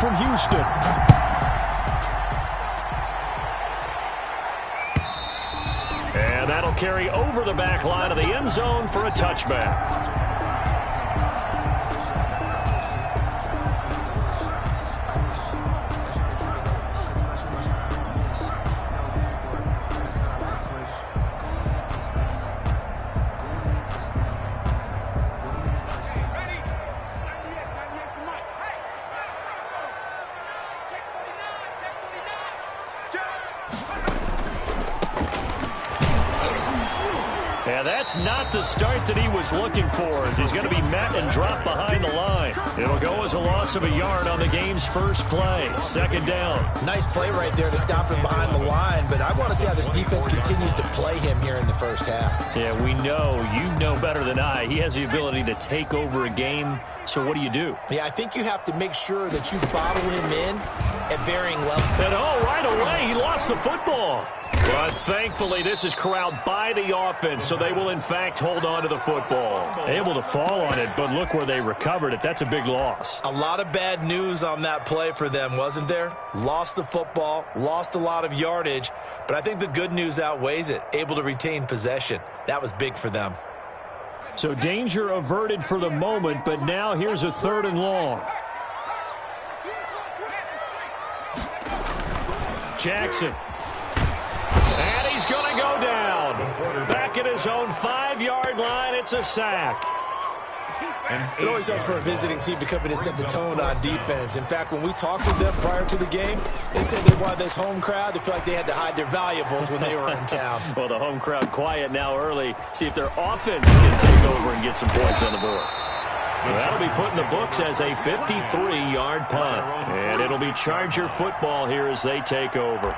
from Houston. And that'll carry over the back line of the end zone for a touchback. And that's not the start that he was looking for, as he's going to be met and dropped behind the line. It'll go as a loss of a yard on the game's first play. Second down. Nice play right there to stop him behind the line, but I want to see how this defense continues to play him here in the first half. Yeah, we know. You know better than I. He has the ability to take over a game, so what do you do? Yeah, I think you have to make sure that you bottle him in at varying levels. And right away, he lost the football. But thankfully, this is corralled by the offense, so they will, in fact, hold on to the football. Able to fall on it, but look where they recovered it. That's a big loss. A lot of bad news on that play for them, wasn't there? Lost the football, lost a lot of yardage, but I think the good news outweighs it. Able to retain possession. That was big for them. So danger averted for the moment, but now here's a 3rd and long. Jackson. And he's going to go down. Back at his own 5-yard line, it's a sack. It always helps for a visiting team to come in and set the tone on defense. In fact, when we talked with them prior to the game, they said they wanted this home crowd to feel like they had to hide their valuables when they were in town. Well, the home crowd quiet now early. See if their offense can take over and get some points on the board. Well, that'll be put in the books as a 53-yard punt. And it'll be Charger football here as they take over.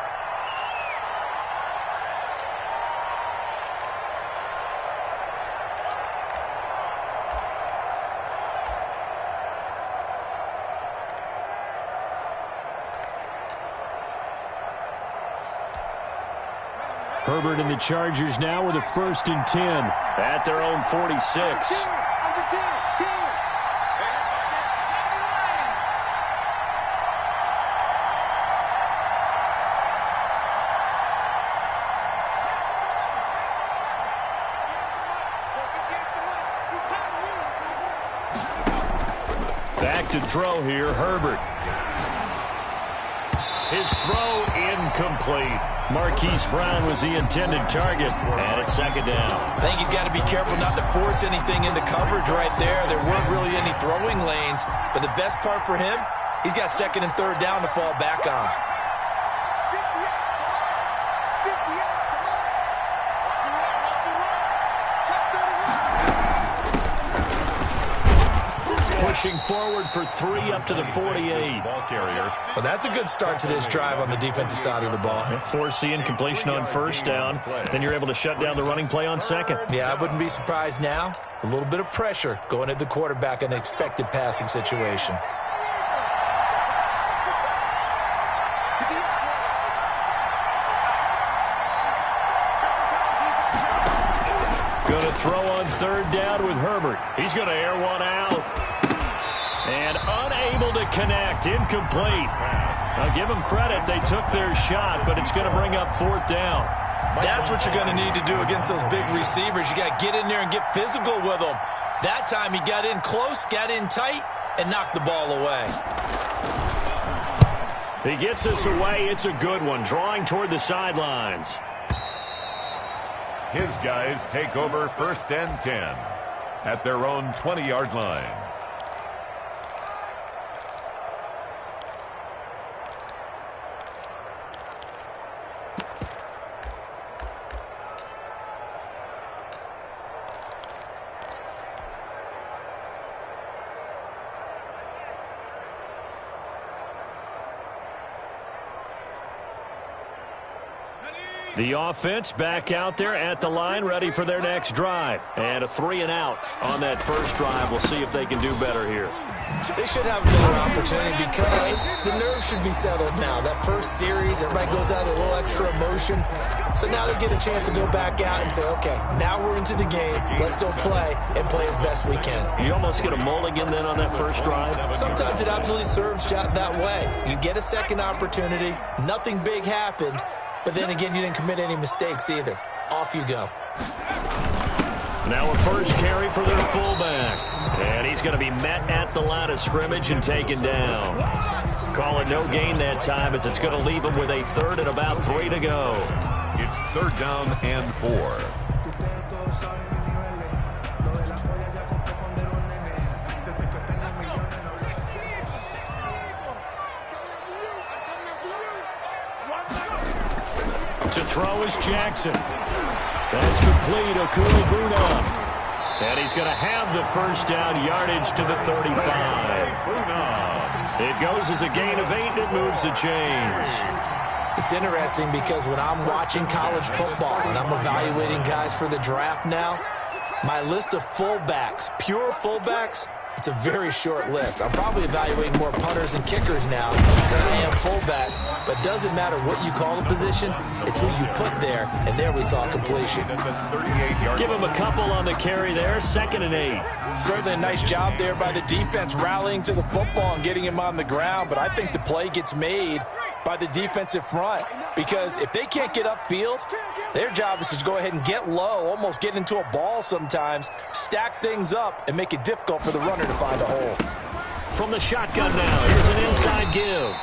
Herbert and the Chargers now with a 1st and 10 at their own 46. Back to throw here, Herbert. His throw incomplete. Marquise Brown was the intended target, and it's 2nd down. I think he's got to be careful not to force anything into coverage right there. There weren't really any throwing lanes, but the best part for him, he's got 2nd and 3rd down to fall back on. Pushing forward for 3 up to the 48. Well, that's a good start to this drive on the defensive side of the ball. Forcing completion on 1st down. Then you're able to shut down the running play on 2nd. Yeah, I wouldn't be surprised now. A little bit of pressure going at the quarterback in an expected passing situation. Going to throw on 3rd down with Herbert. He's going to air one out. And unable to connect. Incomplete. I'll give them credit. They took their shot, but it's going to bring up 4th down. That's what you're going to need to do against those big receivers. You got to get in there and get physical with them. That time he got in close, got in tight, and knocked the ball away. He gets us away. It's a good one. Drawing toward the sidelines. His guys take over 1st and 10 at their own 20-yard line. The offense back out there at the line, ready for their next drive. And a 3 and out on that first drive. We'll see if they can do better here. They should have another opportunity because the nerves should be settled now. That first series, everybody goes out with a little extra emotion. So now they get a chance to go back out and say, okay, now we're into the game. Let's go play and play as best we can. You almost get a mulligan then on that first drive? Sometimes it absolutely serves that way. You get a second opportunity. Nothing big happened. But then again, you didn't commit any mistakes either. Off you go. Now a first carry for their fullback. And he's going to be met at the line of scrimmage and taken down. Call it no gain that time as it's going to leave him with a third and about 3 to go. It's 3rd down and 4. To throw is Jackson. That's complete. Okula-Buna. And he's going to have the first down, yardage to the 35. It goes as a gain of 8, and it moves the chains. It's interesting because when I'm watching college football and I'm evaluating guys for the draft now, my list of fullbacks, pure fullbacks, it's a very short list. I'm probably evaluating more punters and kickers now than I am fullbacks, but it doesn't matter what you call the position, it's who you put there, and there we saw completion. Give him a couple on the carry there, 2nd and 8. Certainly a nice job there by the defense rallying to the football and getting him on the ground, but I think the play gets made by the defensive front because if they can't get upfield, their job is to go ahead and get low, almost get into a ball sometimes, stack things up, and make it difficult for the runner to find a hole. From the shotgun now, here's an inside give.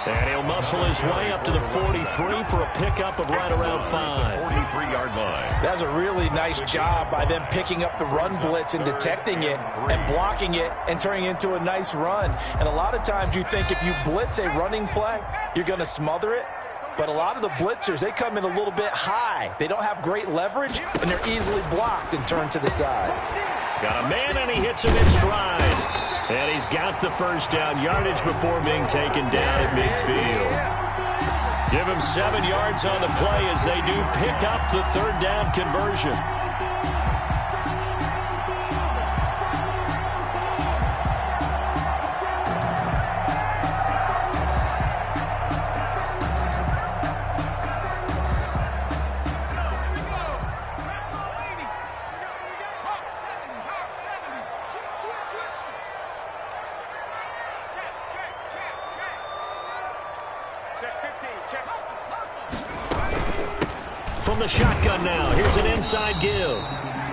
And he'll muscle his way up to the 43 for a pickup of right around 5. 43-yard line. That's a really nice job by them picking up the run blitz and detecting it and blocking it and turning it into a nice run. And a lot of times you think if you blitz a running play, you're going to smother it. But a lot of the blitzers, they come in a little bit high. They don't have great leverage, and they're easily blocked and turned to the side. Got a man, and he hits him in stride. And he's got the first down, yardage before being taken down at midfield. Give him 7 yards on the play as they do pick up the 3rd down conversion. From the shotgun now, here's an inside give.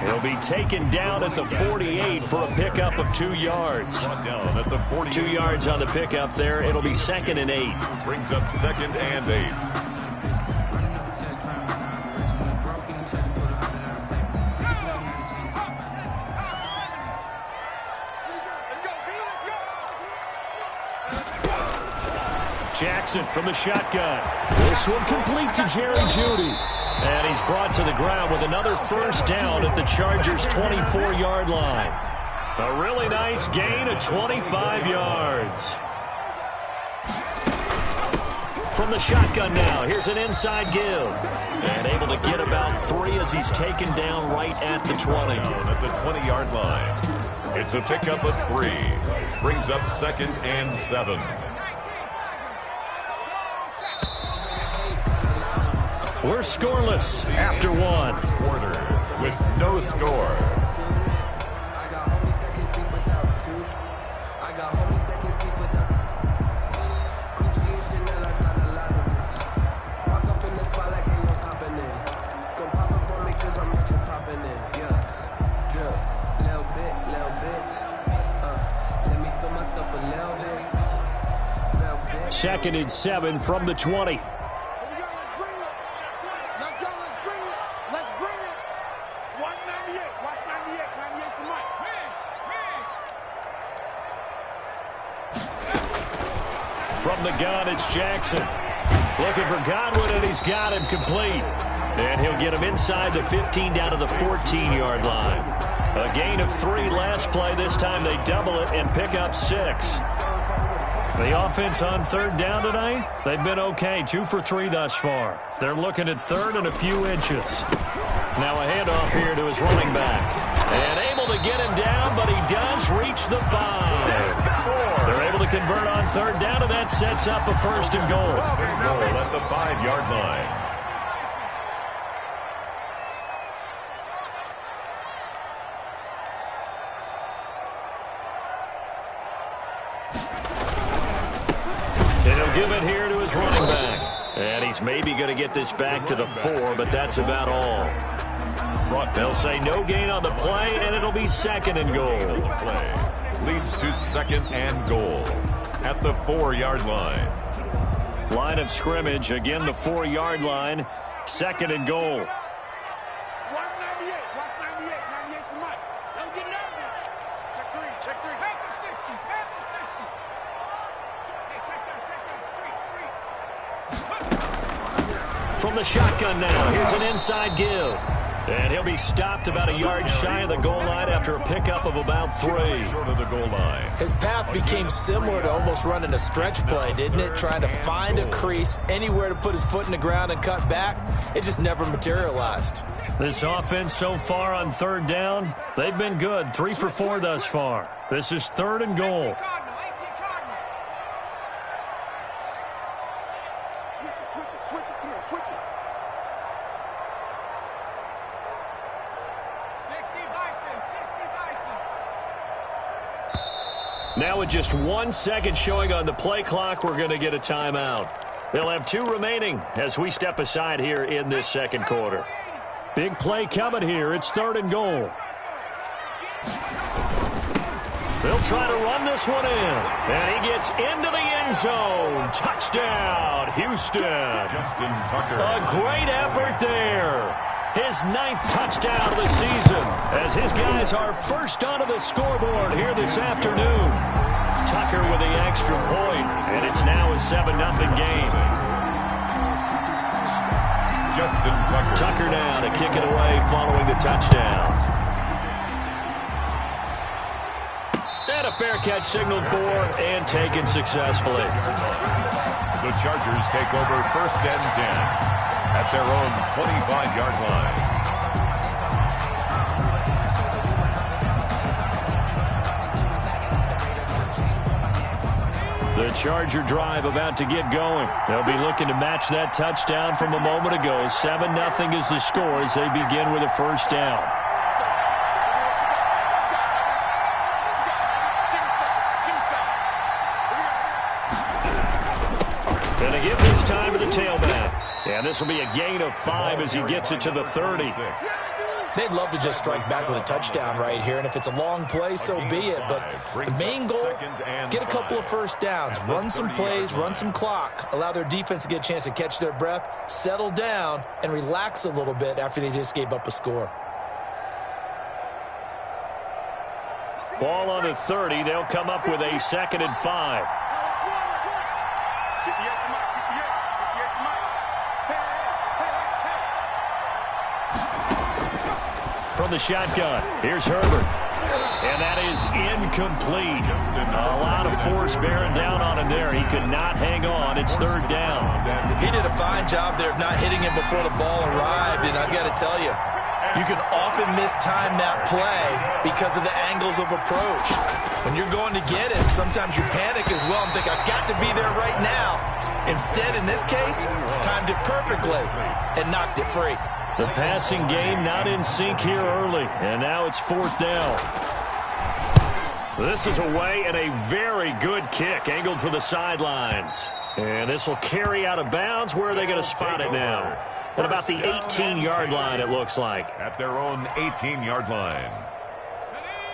He'll be taken down at the 48 for a pickup of 2 yards. Down at the 48. 2 yards on the pickup there. It'll be 2nd and 8. Brings up 2nd and 8. Jackson from the shotgun. This one complete to Jerry Jeudy. And he's brought to the ground with another first down at the Chargers' 24-yard line. A really nice gain of 25 yards. From the shotgun now, here's an inside give. And able to get about 3 as he's taken down right at the 20. At the 20-yard line. It's a pickup of 3. Brings up 2nd and 7. We're scoreless after 1. Quarter with no score. Second and 7 from the 20. From the gun, it's Jackson. Looking for Godwin, and he's got him complete. And he'll get him inside the 15 down to the 14-yard line. A gain of 3 last play. This time they double it and pick up 6. The offense on 3rd down tonight, they've been okay. 2 for 3 thus far. They're looking at 3rd and a few inches. Now a handoff here to his running back. And able to get him down, but he does reach the 5. convert on third down, and that sets up a 1st and goal. Goal at the 5-yard line. And he'll give it here to his running back. And he's maybe going to get this back to the 4, but that's about all. They'll say no gain on the play, and it'll be 2nd and goal. Play leads to 2nd and goal at the 4-yard line. Line of scrimmage, again the 4-yard line, 2nd and goal. Watch 98. Watch 98. 98 to Mike. Don't get nervous. Check 3. Check 3. Back to 60. Back to 60. Hey, check that. Check that. Street. From the shotgun now, here's an inside give. And he'll be stopped about a yard shy of the goal line after a pickup of about 3. Short of the goal line. His path became similar to almost running a stretch play, didn't it? Trying to find a crease, anywhere to put his foot in the ground and cut back. It just never materialized. This offense so far on 3rd down, they've been good. 3 for 4 thus far. This is 3rd and goal. Switch it. Come on, switch it. 60 Bison. Now with just 1 second showing on the play clock, we're going to get a timeout. They'll have 2 remaining as we step aside here in this 2nd quarter. Big play coming here. It's 3rd and goal. They'll try to run this one in. And he gets into the end zone. Touchdown, Houston. Justin Tucker. A great effort there. His 9th touchdown of the season as his guys are first onto the scoreboard here this afternoon. Tucker with the extra point, and it's now a 7-0 game. Justin Tucker. Tucker now to kick it away following the touchdown. And a fair catch signaled for and taken successfully. The Chargers take over 1st and 10 at their own 25-yard line. The Charger drive about to get going. They'll be looking to match that touchdown from a moment ago. 7-0 is the score as they begin with a 1st down. And they give this time to the tailback. And this will be a gain of 5 as he gets it to the 30. They'd love to just strike back with a touchdown right here, and if it's a long play, so be it. But the main goal, get a couple of 1st downs, run some plays, run some clock, allow their defense to get a chance to catch their breath, settle down, and relax a little bit after they just gave up a score. Ball on the 30. They'll come up with a 2nd and 5. From the shotgun, here's Herbert. And that is incomplete. A lot of force bearing down on him there. He could not hang on. It's 3rd down. He did a fine job there of not hitting him before the ball arrived, and I've got to tell you, you can often mistime that play because of the angles of approach. When you're going to get it, sometimes you panic as well and think, I've got to be there right now. Instead, in this case, timed it perfectly and knocked it free. The passing game not in sync here early, and now it's 4th down. This is away and a very good kick, angled for the sidelines. And this will carry out of bounds. Where are they going to spot it now? At about the 18-yard line, it looks like. At their own 18-yard line.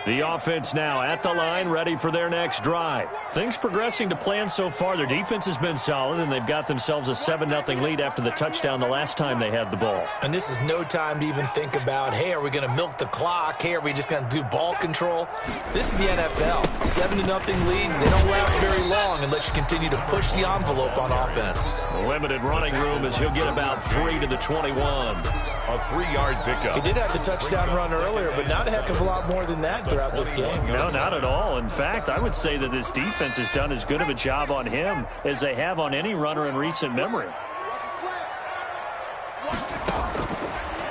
The offense now at the line, ready for their next drive. Things progressing to plan so far. Their defense has been solid, and they've got themselves a 7-0 lead after the touchdown the last time they had the ball. And this is no time to even think about, hey, are we going to milk the clock? Hey, are we just going to do ball control? This is the NFL. 7-0 leads, they don't last very long unless you continue to push the envelope on offense. Limited running room as he'll get about 3 to the 21. A 3-yard pickup. He did have the touchdown run earlier, but not a heck of a lot more than that throughout this game. No, not at all. In fact, I would say that this defense has done as good of a job on him as they have on any runner in recent memory.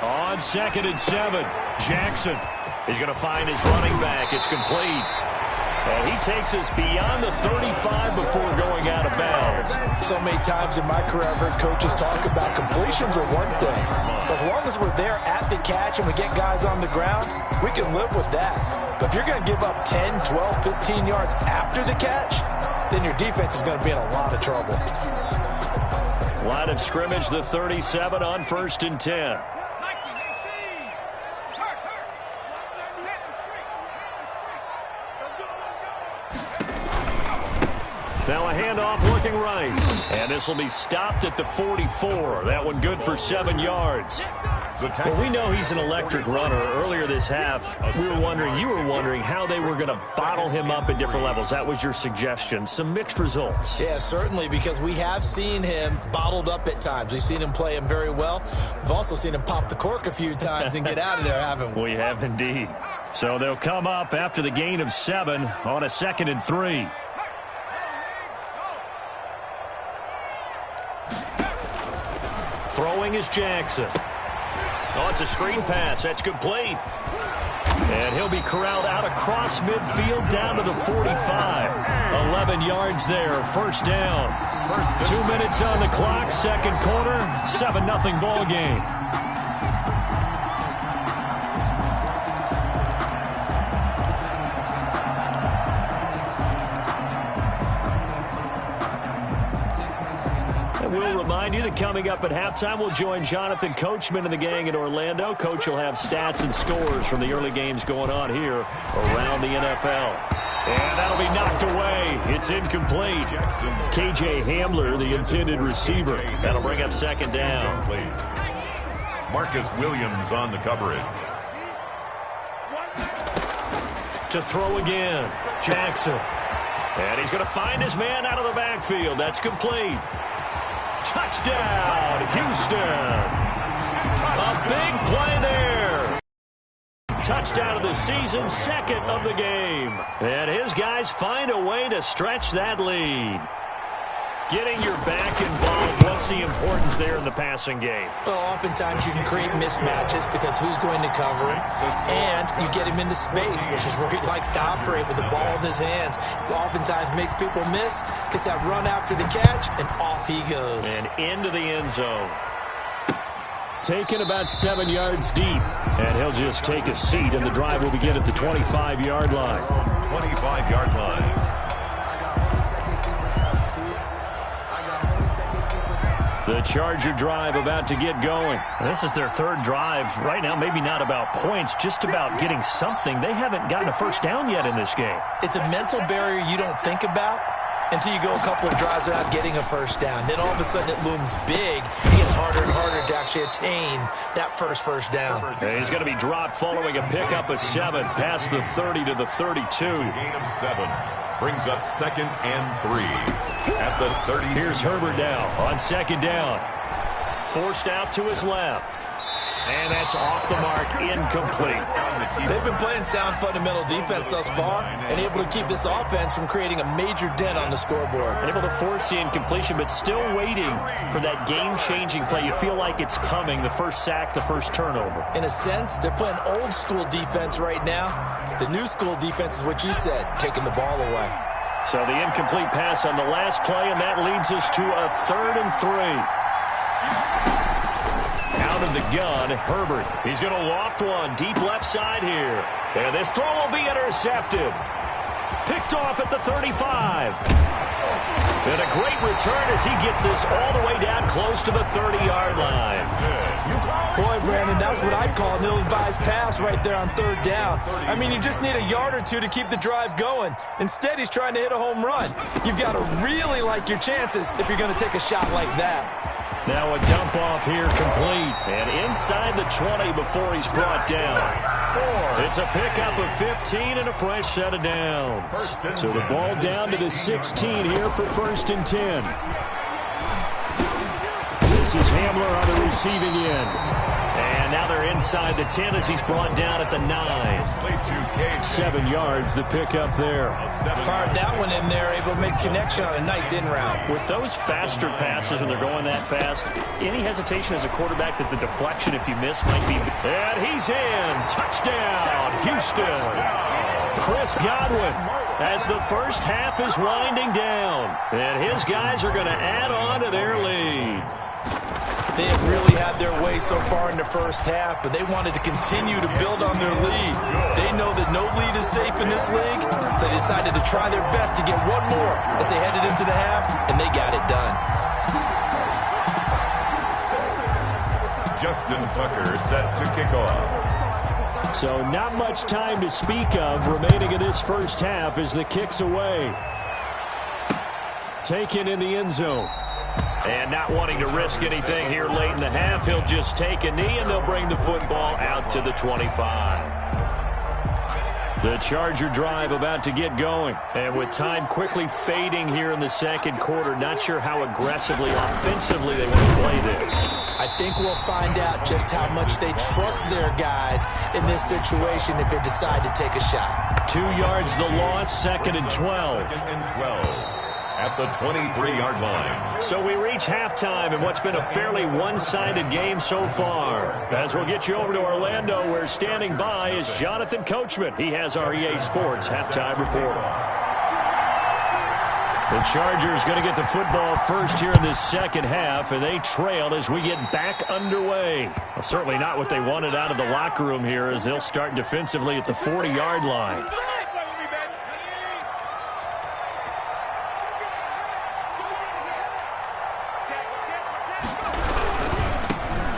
On 2nd and 7, Jackson is going to find his running back. It's complete. And he takes us beyond the 35 before going out of bounds. So many times in my career, I've heard coaches talk about completions are one thing. But as long as we're there at the catch and we get guys on the ground, we can live with that. But if you're going to give up 10, 12, 15 yards after the catch, then your defense is going to be in a lot of trouble. Line of scrimmage, the 37 on 1st and 10. Now a handoff looking right. And this will be stopped at the 44. That one good for 7 yards. Well, we know he's an electric runner. Earlier this half, you were wondering how they were going to bottle him up at different levels. That was your suggestion. Some mixed results. Yeah, certainly, because we have seen him bottled up at times. We've seen him play him very well. We've also seen him pop the cork a few times and get out of there, haven't we? We have indeed. So they'll come up after the gain of 7 on a 2nd and 3. Throwing is Jackson. Oh, it's a screen pass. That's complete. And he'll be corralled out across midfield down to the 45. 11 yards there. 1st down. 2 minutes on the clock. 2nd quarter. 7-0 ball game. We'll remind you that coming up at halftime, we'll join Jonathan Coachman and the gang in Orlando. Coach will have stats and scores from the early games going on here around the NFL. And that'll be knocked away. It's incomplete. KJ Hamler, the intended receiver. That'll bring up 2nd down. Marcus Williams on the coverage. To throw again, Jackson. And he's going to find his man out of the backfield. That's complete. Touchdown, Houston. A big play there. Touchdown of the season, 2nd of the game. And his guys find a way to stretch that lead. Getting your back involved, what's the importance there in the passing game? Well, oftentimes you can create mismatches because who's going to cover him, and you get him into space, which is where he likes to operate with the ball in his hands. Oftentimes makes people miss, gets that run after the catch, and off he goes. And into the end zone. Taken about 7 yards deep, and he'll just take a seat, and the drive will begin at the 25-yard line. 25-yard line. The Charger drive about to get going. This is their 3rd drive. Right now, maybe not about points, just about getting something. They haven't gotten a 1st down yet in this game. It's a mental barrier you don't think about until you go a couple of drives without getting a 1st down. Then all of a sudden it looms big. It gets harder and harder to actually attain that first down. And he's going to be dropped following a pickup of 7 past the 30 to the 32. Gain of 7. Brings up 2nd and 3 at the 30. Here's Herbert now on 2nd down. Forced out to his left. And that's off the mark, incomplete. They've been playing sound fundamental defense thus far and able to keep this offense from creating a major dent on the scoreboard. And able to force the incompletion, but still waiting for that game-changing play. You feel like it's coming, the first sack, the first turnover. In a sense, they're playing old school defense right now. The new school defense is what you said, taking the ball away. So the incomplete pass on the last play, and that leads us to a 3rd and 3. Out of the gun, Herbert. He's going to loft one deep left side here. And this throw will be intercepted. Picked off at the 35. And a great return as he gets this all the way down close to the 30-yard line. Boy, Brandon, that's what I'd call an ill-advised pass right there on 3rd down. I mean, you just need a yard or two to keep the drive going. Instead, he's trying to hit a home run. You've got to really like your chances if you're going to take a shot like that. Now a dump off here complete. And inside the 20 before he's brought down. It's a pickup of 15 and a fresh set of downs. So the ball down to the 16 here for 1st and 10. This is Hamler on the receiving end. And now they're inside the 10 as he's brought down at the 9. 7 yards, the pickup there. Fired that one in there, able to make connection on a nice in route. With those faster passes when they're going that fast, any hesitation as a quarterback that the deflection, if you miss, might be... And he's in. Touchdown, Houston. Chris Godwin. as the first half is winding down. And his guys are going to add on to their lead. They have really had their way so far in the first half, but they wanted to continue to build on their lead. They know that no lead is safe in this league, so they decided to try their best to get one more as they headed into the half, and they got it done. Justin Tucker set to kick off. So not much time to speak of remaining in this first half as the kick's away. Taken in the end zone. And not wanting to risk anything here late in the half, he'll just take a knee and they'll bring the football out to the 25. The Charger drive about to get going. And with time quickly fading here in the second quarter, not sure how aggressively, offensively they want to play this. I think we'll find out just how much they trust their guys in this situation if they decide to take a shot. 2 yards the loss, 2nd and 12. 2nd and 12. At the 23-yard line. So we reach halftime in what's been a fairly one-sided game so far. As we'll get you over to Orlando, where standing by is Jonathan Coachman. He has our EA Sports halftime report. The Chargers going to get the football first here in this second half, and they trail as we get back underway. Well, certainly not what they wanted out of the locker room here as they'll start defensively at the 40-yard line.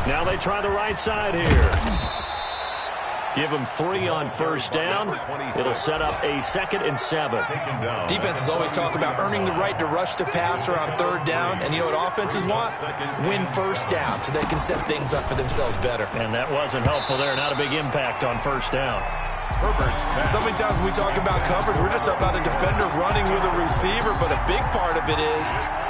Now they try the right side here. Give them 3 on first down. It'll set up a 2nd and 7. Defenses always talk about earning the right to rush the passer on 3rd down. And you know what offenses want? Win first down so they can set things up for themselves better. And that wasn't helpful there. Not a big impact on first down. So many times when we talk about coverage, we're just about a defender running with a receiver, but a big part of it is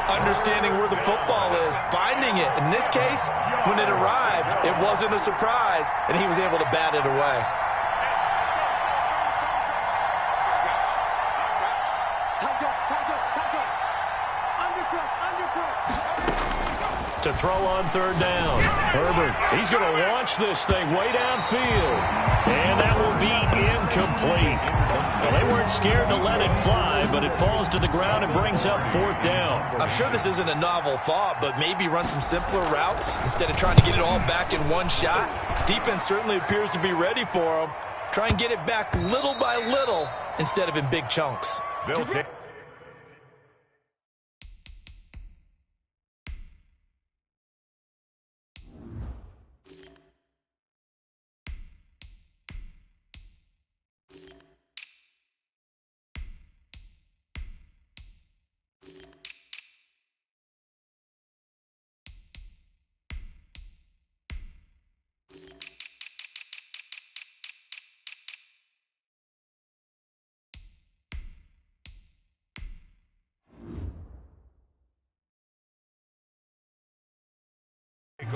understanding where the football is, finding it. In this case, when it arrived, it wasn't a surprise, and he was able to bat it away. To throw on 3rd down. Herbert, he's going to launch this thing way downfield. And that will be incomplete. Well, they weren't scared to let it fly, but it falls to the ground and brings up 4th down. I'm sure this isn't a novel thought, but maybe run some simpler routes instead of trying to get it all back in one shot. Defense certainly appears to be ready for them. Try and get it back little by little instead of in big chunks. They'll take.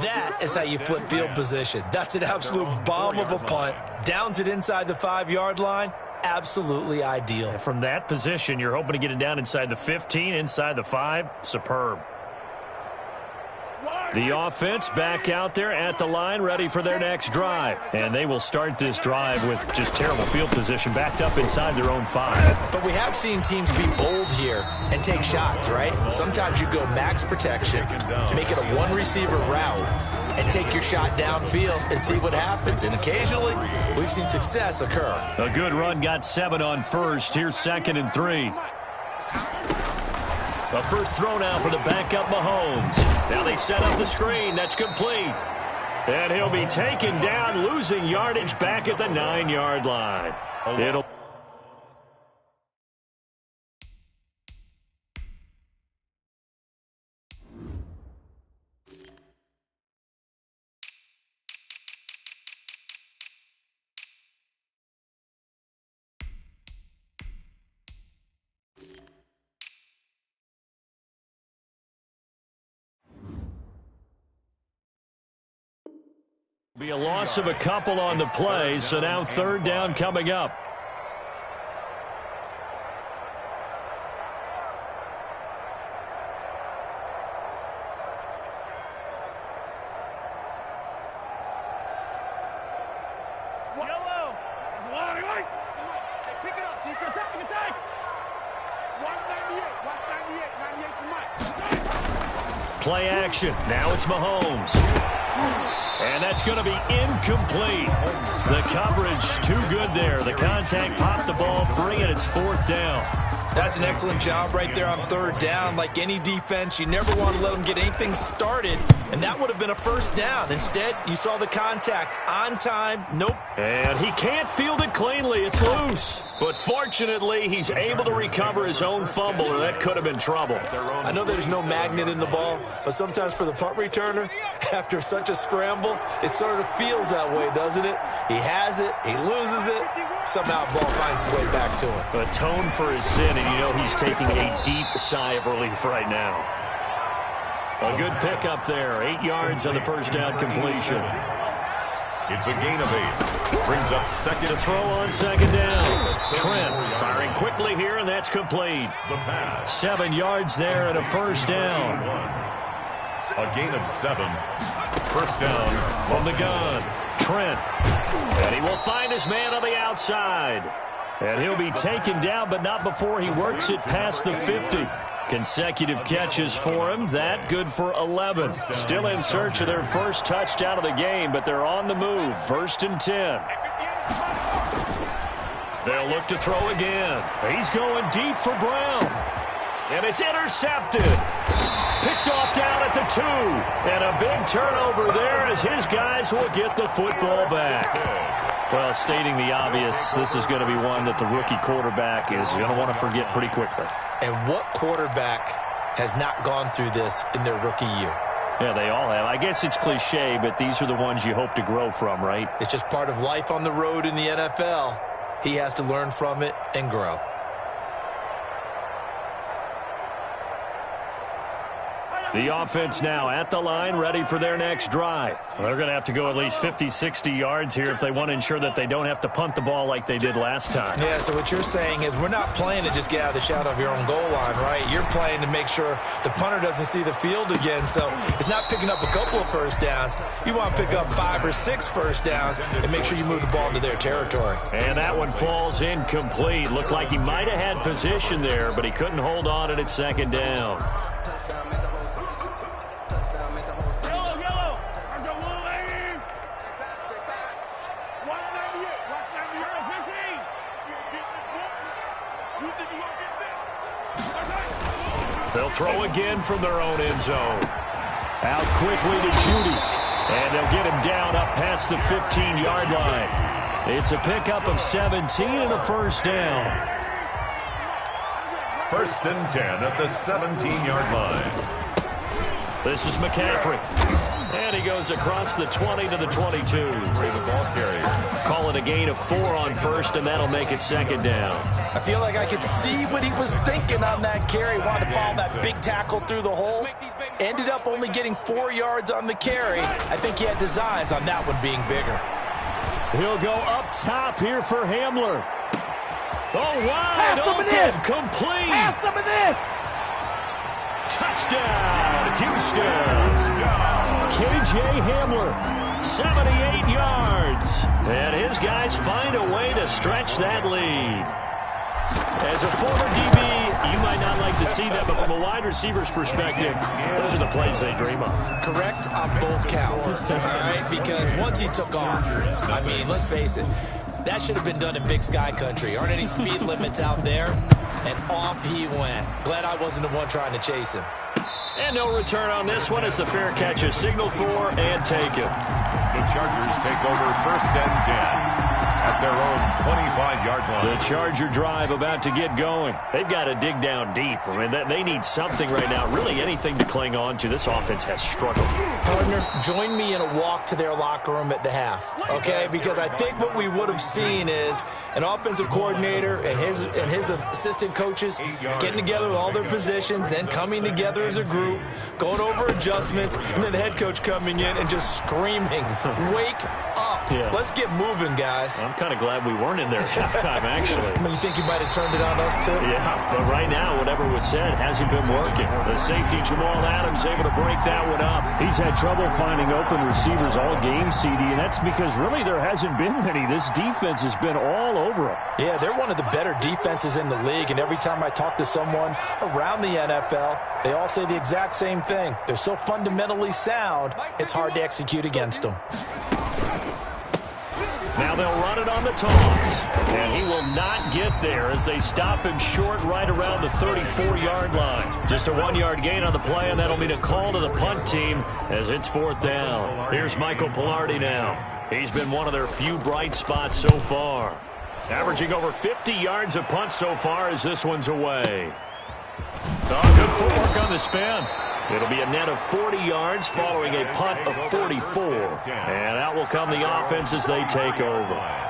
That is how you flip field position. That's an absolute bomb of a punt. Downs it inside the 5-yard line. Absolutely ideal. From that position, you're hoping to get it down inside the 15, inside the 5. Superb. The offense back out there at the line, ready for their next drive. And they will start this drive with just terrible field position, backed up inside their own 5. But we have seen teams be bold here and take shots, right? Sometimes you go max protection, make it a one-receiver route, and take your shot downfield and see what happens. And occasionally, we've seen success occur. A good run got 7 on first. Here's 2nd and 3. The first throw now for the backup Mahomes. Now they set up the screen. That's complete. And he'll be taken down, losing yardage back at the 9-yard line. It'll be a loss of a couple on the play, so now 3rd down coming up. Yellow. Hey, pick it up, defense. Attack. Play action. Now it's Mahomes. And that's going to be incomplete. The coverage too good there. The contact popped the ball free, and it's 4th down. That's an excellent job right there on 3rd down. Like any defense, you never want to let them get anything started, and that would have been a 1st down. Instead, you saw the contact on time. Nope. And he can't field it cleanly. It's loose. But fortunately, he's able to recover his own fumble, or that could have been trouble. I know there's no magnet in the ball, but sometimes for the punt returner, after such a scramble, it sort of feels that way, doesn't it? He has it, he loses it, somehow the ball finds its way back to him. Atone for his sin, and you know he's taking a deep sigh of relief right now. A good pickup there. 8 yards on the 1st down completion. It's a gain of 8. Brings up second. To throw on 2nd down. Trent firing quickly here, and that's complete. The pass. 7 yards there and a 1st down. A gain of 7. 1st down from the gun. Trent. And he will find his man on the outside. And he'll be taken down, but not before he works it past the 50. Consecutive catches for him. That good for 11. Still in search of their first touchdown of the game, but they're on the move. 1st and 10. They'll look to throw again. He's going deep for Brown. And it's intercepted. Picked off down at the 2. And a big turnover there as his guys will get the football back. Well, stating the obvious, this is going to be one that the rookie quarterback is going to want to forget pretty quickly. And what quarterback has not gone through this in their rookie year? Yeah, they all have. I guess it's cliche, but these are the ones you hope to grow from, right? It's just part of life on the road in the NFL. He has to learn from it and grow. The offense now at the line, ready for their next drive. They're going to have to go at least 50, 60 yards here if they want to ensure that they don't have to punt the ball like they did last time. Yeah, so what you're saying is we're not playing to just get out of the shadow of your own goal line, right? You're playing to make sure the punter doesn't see the field again. So it's not picking up a couple of 1st downs. You want to pick up 5 or 6 1st downs and make sure you move the ball into their territory. And that one falls incomplete. Looked like he might have had position there, but he couldn't hold on it at 2nd down. They'll throw again from their own end zone. Out quickly to Judy. And they'll get him down up past the 15-yard line. It's a pickup of 17 and a 1st down. 1st and 10 at the 17-yard line. This is McCaffrey. And he goes across the 20 to the 22. The ball carrier. Call it a gain of 4 on 1st, and that'll make it 2nd down. I feel like I could see what he was thinking on that carry. Wanted to follow that big tackle through the hole. Ended up only getting 4 yards on the carry. I think he had designs on that one being bigger. He'll go up top here for Hamler. Oh, wide open, complete. Have some of this. Touchdown, Houston. K.J. Hamler, 78 yards. And his guys find a way to stretch that lead. As a former DB, you might not like to see that, but from a wide receiver's perspective, those are the plays they dream of. Correct on both counts, all right? Because once he took off, I mean, let's face it, that should have been done in Big Sky country. Aren't any speed limits out there? And off he went. Glad I wasn't the one trying to chase him. And no return on this one as the fair catch is signaled for and taken. The Chargers take over 1st and 10 at their own 25-yard line. The Charger drive about to get going. They've got to dig down deep. I mean, they need something right now, really anything to cling on to. This offense has struggled. Partner, join me in a walk to their locker room at the half, okay? Because I think what we would have seen is an offensive coordinator and his assistant coaches getting together with all their positions, then coming together as a group, going over adjustments, and then the head coach coming in and just screaming, "Wake up!" Yeah. Let's get moving, guys. I'm kind of glad we weren't in there at halftime, actually. I mean, you think you might have turned it on us, too? Yeah, but right now, whatever was said hasn't been working. The safety, Jamal Adams, able to break that one up. He's had trouble finding open receivers all game, CD, and that's because really there hasn't been many. This defense has been all over them. Yeah, they're one of the better defenses in the league, and every time I talk to someone around the NFL, they all say the exact same thing. They're so fundamentally sound, it's hard to execute against them. Now they'll run it on the toss. And he will not get there as they stop him short right around the 34-yard line. Just a 1-yard gain on the play, and that'll mean a call to the punt team as it's 4th down. Here's Michael Pilardi now. He's been one of their few bright spots so far. Averaging over 50 yards a punt so far as this one's away. Oh, good footwork on the spin. It'll be a net of 40 yards following a punt of 44. And out will come the offense as they take over.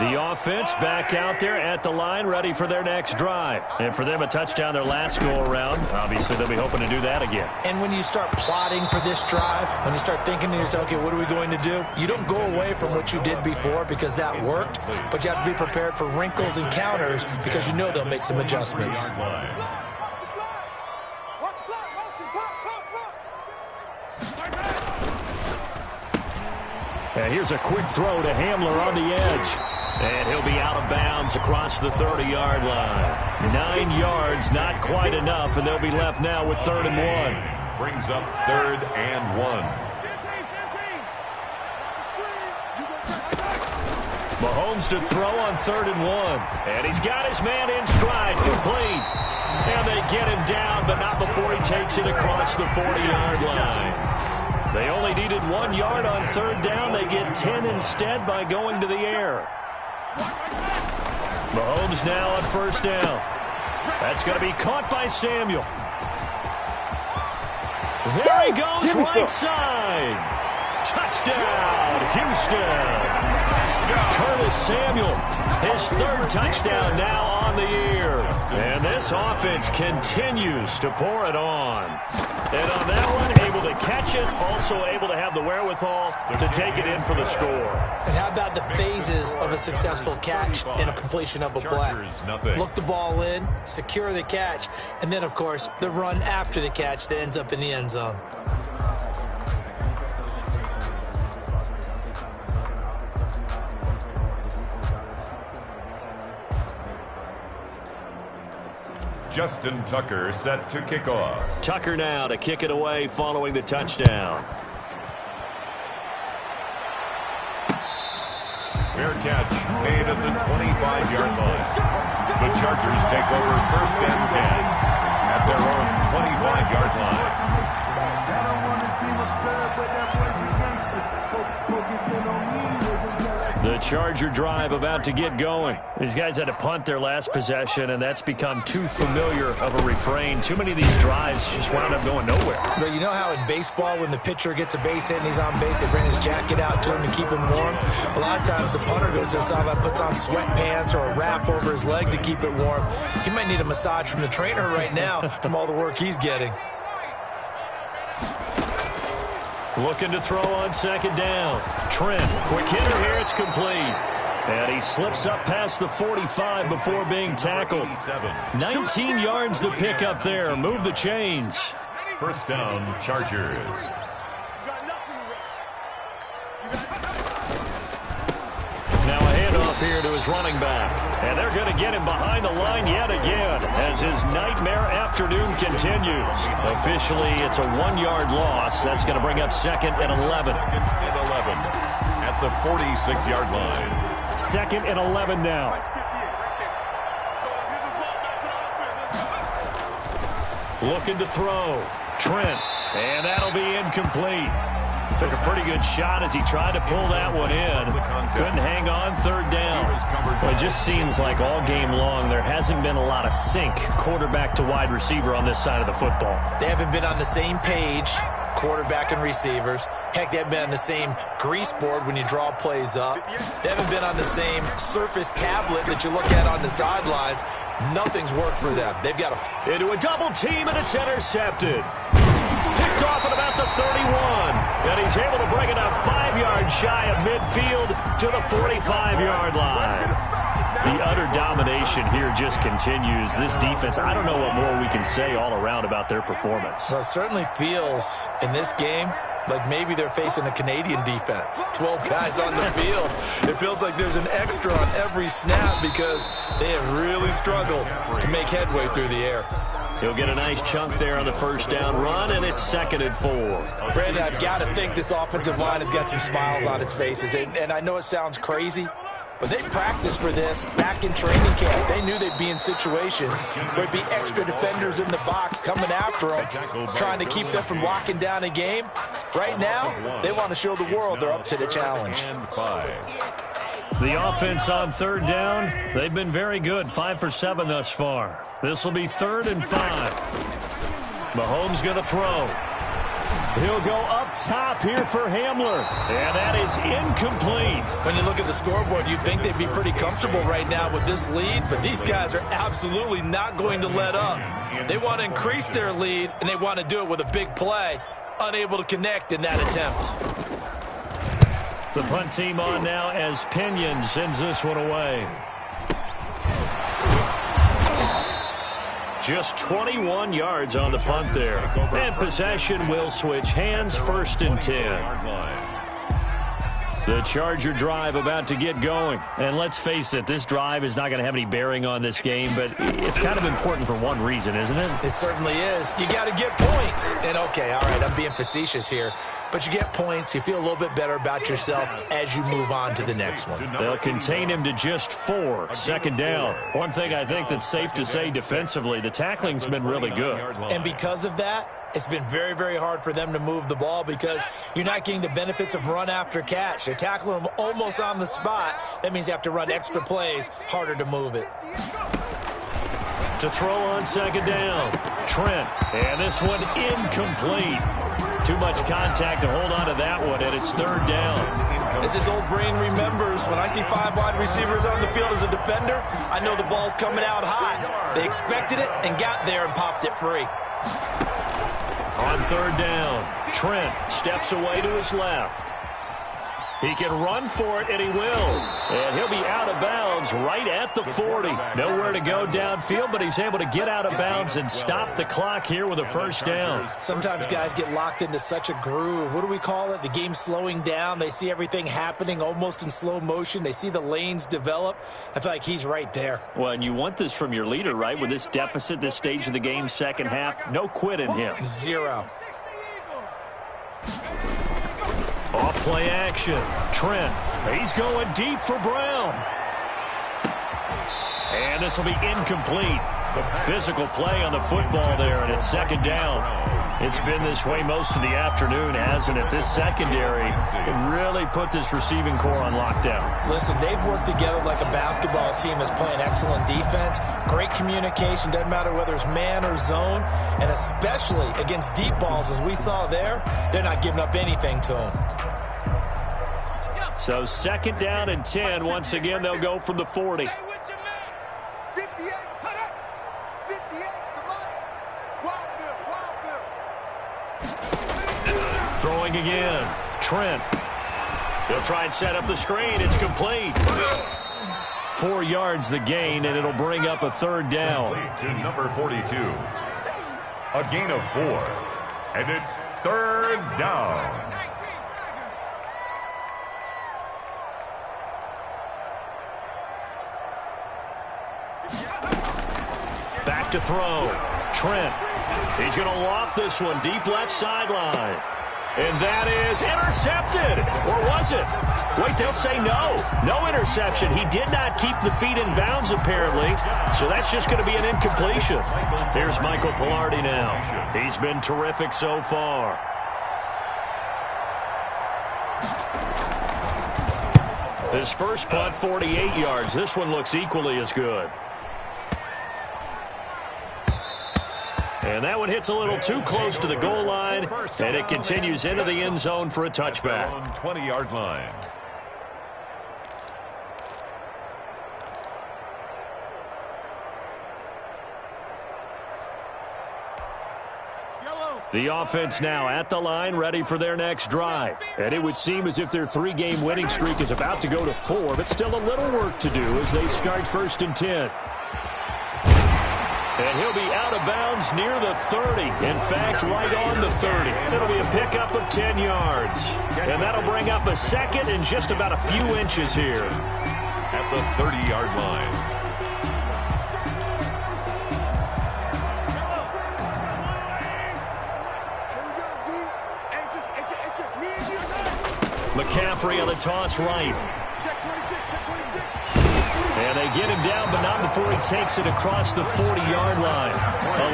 The offense back out there at the line, ready for their next drive. And for them, a touchdown their last go-around. Obviously, they'll be hoping to do that again. And when you start plotting for this drive, when you start thinking to yourself, okay, what are we going to do? You don't go away from what you did before because that worked, but you have to be prepared for wrinkles and counters because you know they'll make some adjustments. And here's a quick throw to Hamler on the edge. And he'll be out of bounds across the 30-yard line. 9 yards, not quite enough, and they'll be left now with 3rd and 1. Brings up 3rd and 1. Mahomes to throw on 3rd and 1. And he's got his man in stride, complete. And they get him down, but not before he takes it across the 40-yard line. They only needed 1 yard on 3rd down. They get 10 instead by going to the air. Mahomes now on 1st down. That's going to be caught by Samuel. There he goes, right side. Touchdown, Houston. Curtis Samuel, his 3rd touchdown now on the year. And this offense continues to pour it on. And on that one, able to catch it, also able to have the wherewithal to take it in for the score. And how about the phases of a successful catch and a completion of a play? Look the ball in, secure the catch, and then, of course, the run after the catch that ends up in the end zone. Justin Tucker set to kick off. Tucker now to kick it away following the touchdown. Fair catch made at the 25-yard line. The Chargers take over 1st and 10 at their own 25-yard line. I don't want to seem absurd, but that boy's a gangster. Focusing on me. The Charger drive about to get going. These guys had to punt their last possession, and that's become too familiar of a refrain. Too many of these drives just wound up going nowhere. But you know how in baseball, when the pitcher gets a base hit and he's on base, they bring his jacket out to him to keep him warm? A lot of times the punter goes to the sideline, puts on sweatpants or a wrap over his leg to keep it warm. He might need a massage from the trainer right now from all the work he's getting. Looking to throw on 2nd down. Trent, quick hitter here, it's complete. And he slips up past the 45 before being tackled. 19 yards the pick up there. Move the chains. 1st down, Chargers. Now a handoff here to his running back. And they're going to get him behind the line yet again as his nightmare afternoon continues. Officially, it's a 1-yard loss. That's going to bring up 2nd and 11. 2nd and 11 at the 46-yard line. 2nd and 11 now. Looking to throw. Trent. And that'll be incomplete. Took a pretty good shot as he tried to pull that one in. Couldn't hang on 3rd down. Well, it just seems like all game long there hasn't been a lot of sync quarterback to wide receiver on this side of the football. They haven't been on the same page, quarterback and receivers. Heck, they haven't been on the same grease board when you draw plays up. They haven't been on the same Surface tablet that you look at on the sidelines. Nothing's worked for them. They've got into a double team, and it's intercepted. off at about the 31. And he's able to bring it up 5 yards shy of midfield to the 45-yard line. The utter domination here just continues. This defense, I don't know what more we can say all around about their performance. Well, it certainly feels in this game like maybe they're facing a Canadian defense. 12 guys on the field. It feels like there's an extra on every snap because they have really struggled to make headway through the air. He'll get a nice chunk there on the first down run, and it's 2nd and 4. Brandon, I've got to think this offensive line has got some smiles on its faces. And I know it sounds crazy, but they practiced for this back in training camp. They knew they'd be in situations where there'd be extra defenders in the box coming after them, trying to keep them from locking down a game. Right now, they want to show the world they're up to the challenge. The offense on 3rd down, they've been very good, 5 for 7 thus far. This will be 3rd and 5. Mahomes going to throw. He'll go up top here for Hamler, and that is incomplete. When you look at the scoreboard, you'd think they'd be pretty comfortable right now with this lead, but these guys are absolutely not going to let up. They want to increase their lead, and they want to do it with a big play, unable to connect in that attempt. The punt team on now as Pinion sends this one away. Just 21 yards on the punt there. And possession will switch hands, 1st and 10. The Charger drive about to get going. And let's face it, this drive is not going to have any bearing on this game, but it's kind of important for one reason, isn't it? It certainly is. You got to get points. And okay, all right, I'm being facetious here. But you get points, you feel a little bit better about yourself as you move on to the next one. They'll contain him to just 4, 2nd down. One thing I think that's safe to say defensively, the tackling's been really good. And because of that, it's been very, very hard for them to move the ball because you're not getting the benefits of run after catch. They're tackling them almost on the spot. That means you have to run extra plays, harder to move it. To throw on 2nd down, Trent. And this one incomplete. Too much contact to hold on to that one, and it's 3rd down. As his old brain remembers, when I see 5 wide receivers on the field as a defender, I know the ball's coming out high. They expected it and got there and popped it free. On 3rd down, Trent steps away to his left. He can run for it, and he will. And he'll be out of bounds right at the 40. Nowhere to go downfield, but he's able to get out of bounds and stop the clock here with a 1st down. Sometimes guys get locked into such a groove. What do we call it? The game's slowing down. They see everything happening almost in slow motion. They see the lanes develop. I feel like he's right there. Well, and you want this from your leader, right? With this deficit, this stage of the game, 2nd half, no quit in him. 0. Off play action. Trent. He's going deep for Brown. And this will be incomplete. Physical play on the football there, and it's 2nd down. It's been this way most of the afternoon, hasn't it? This secondary really put this receiving core on lockdown. Listen, they've worked together like a basketball team that's playing excellent defense. Great communication, doesn't matter whether it's man or zone. And especially against deep balls, as we saw there, they're not giving up anything to them. So 2nd down and 10. Once again, they'll go from the 40. Throwing again. Trent. He'll try and set up the screen. It's complete. 4 yards the gain, and it'll bring up a 3rd down. To number 42. A gain of 4. And it's 3rd down. Back to throw. Trent. He's going to loft this one deep left sideline. And that is intercepted. Or was it? Wait, they'll say no. No interception. He did not keep the feet in bounds, apparently. So that's just going to be an incompletion. Here's Michael Pilardi now. He's been terrific so far. His first punt, 48 yards. This one looks equally as good. And that one hits a little too close to the goal line, and it continues into the end zone for a touchback. 20-yard line. The offense now at the line, ready for their next drive. And it would seem as if their 3-game winning streak is about to go to 4, but still a little work to do as they start 1st and 10. And he'll be out of bounds near the 30. In fact, right on the 30. It'll be a pickup of 10 yards. And that'll bring up a 2nd and just about a few inches here. At the 30-yard line. McCaffrey on the toss right. And they get him down, but not before he takes it across the 40-yard line.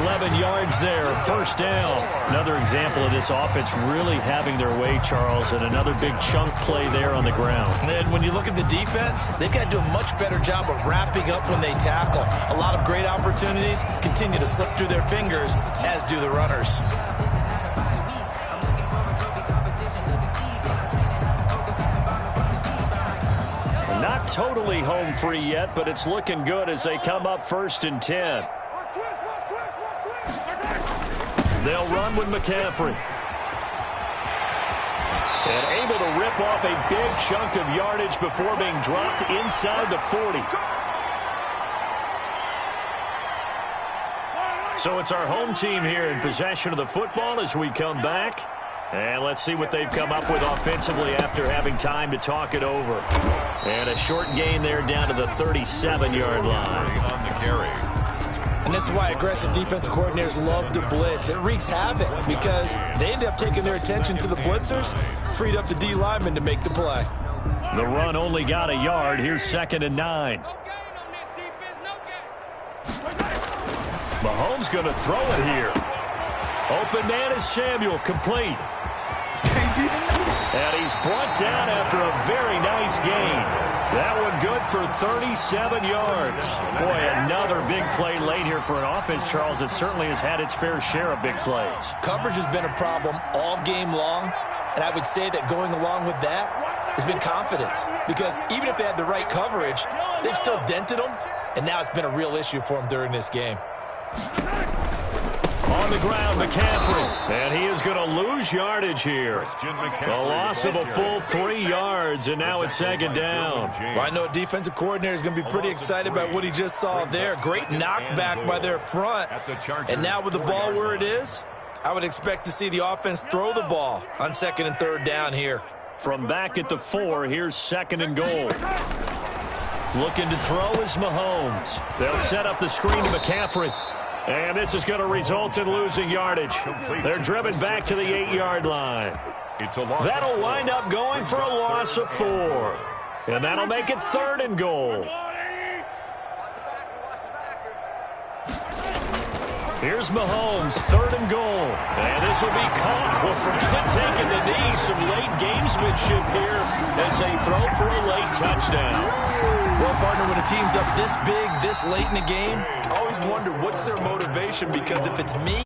11 yards there, 1st down. Another example of this offense really having their way, Charles, and another big chunk play there on the ground. And then when you look at the defense, they've got to do a much better job of wrapping up when they tackle. A lot of great opportunities continue to slip through their fingers, as do the runners. Not totally home free yet, but it's looking good as they come up 1st and 10. They'll run with McCaffrey. And able to rip off a big chunk of yardage before being dropped inside the 40. So it's our home team here in possession of the football as we come back. And let's see what they've come up with offensively after having time to talk it over. And a short gain there down to the 37-yard line. On the carry. And this is why aggressive defensive coordinators love to blitz. It wreaks havoc because they end up taking their attention to the blitzers, freed up the D lineman to make the play. The run only got a yard. Here's 2nd and 9. Mahomes going to throw it here. Open man is Samuel, complete. And he's brought down after a very nice gain. That one good for 37 yards. Boy, another big play late here for an offense, Charles, that certainly has had its fair share of big plays. Coverage has been a problem all game long, and I would say that going along with that has been confidence. Because even if they had the right coverage, they've still dented them, and now it's been a real issue for them during this game. On the ground, McCaffrey. And he is going to lose yardage here. A loss of a full 3 yards, and now it's 2nd down. Well, I know a defensive coordinator is going to be pretty excited about what he just saw there. Great knockback by their front. And now with the ball where it is, I would expect to see the offense throw the ball on 2nd and 3rd down here. From back at the 4, here's 2nd and goal. Looking to throw is Mahomes. They'll set up the screen to McCaffrey. And this is going to result in losing yardage. They're driven back to the 8-yard line. That'll wind up going for a loss of 4. And that'll make it 3rd and goal. Here's Mahomes, 3rd and goal. And this will be caught. Well, forget taking the knee. Some late gamesmanship here as they throw for a late touchdown. Well, partner, when a team's up this big, this late in the game, I always wonder what's their motivation, because if it's me,